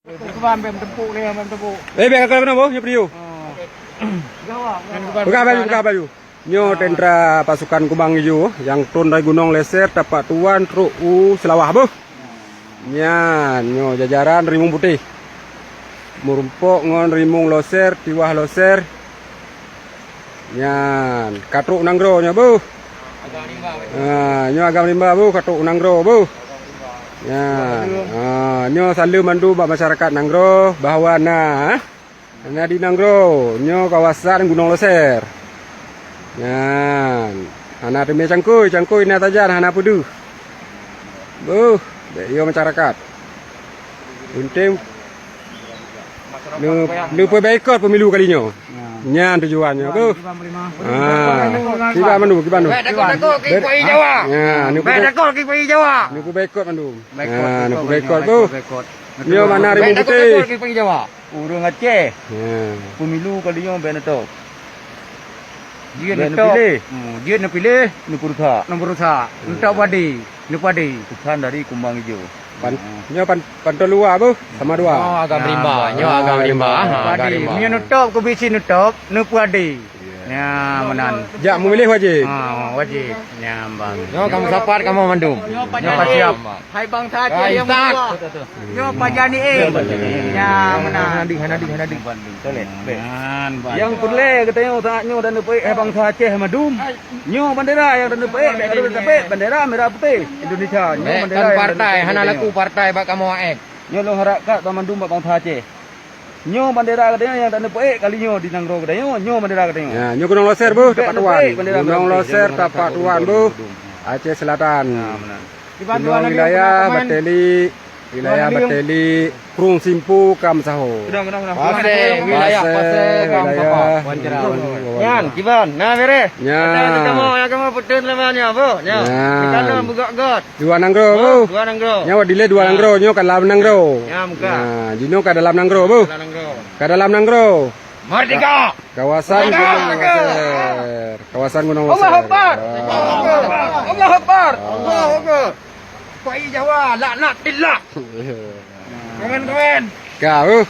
Biar kalau kenapa? Ya beliau. Buka baju. Nyo tendra pasukan Kumbang Hijau yang turun dari Gunung Leser dapat tuan truk Selawah bu. Nyan nyo jajaran Rimung Putih. Murumpok ngon Rimung Loser, Tiwah Loser. Nyan katruk Nanggro nya bu. Nyo agam rimba bu katruk Nanggro bu. Nyo selalu mandu masyarakat Nanggro bahwa nah di Nanggro nyo kawasan Gunung Loser. Yan, hana demi cangkuy ini tajan hana pudu. Bu, yo masyarakat. Penting nu baikot pemilu kalinya. Nyan tujuannya, bu. Kiba mandu. Jawa. Ya, nu baikot mandu. Nu baikot bu. Nyo mana Rimung Putih. Jawa. Urang Aceh. Pemilu kalinya beneto. Dia nak pilih, nombor satu. Untuk padi, bukan dari Kumbang Hijau. Nyo pantol luar bu, sama dua. Oh, agam rimba. Nyo agam rimba. Padi, ni nutup, kubisi nutup, padi. Ya, menan. Jak memilih wajib. Wajib. Ya, bang. Nyo kamu sapat, kamu mandum. Nyo siap. Hai bang saja yang berdua. Nyo pajani Ya, menan. Hanadi. Tolet. Yang perle katanya saatnya dan bang Aceh madum. Nyo bendera yang dan bendera merah putih Indonesia. Nyo bendera partai, hana laku partai bak kamu aek. Nyo lo harap kat mandum bang Aceh. Nyo bendera katanya yang dan kali nyo di Nanggro katanya. Nyo bendera katanya. Ya, nyo Gunung Loser bu, dapat tuan. Gunung Loser dapat tuan bu. Aceh Selatan. Gunung wilayah Bateli, Prung Simpu, Kamsaho. Wilayah Kamsaho. Yan, kiban. Nah, bere. Ya. Kamu putun lamanya, bu. Ya. Kita buka got. Dua Nanggro bu. Dua Nanggro. Nyawa dile dua Nanggro, nyo ke dalam Nanggro. Ya, muka. Nah, Jino ke dalam Nanggro bu. Ke dalam Nanggro. Merdeka. Kawasan Gunung Loser. Kawasan Gunung Loser. Allah Akbar. Pai Jawa, laknat dillah. Keren. Kau.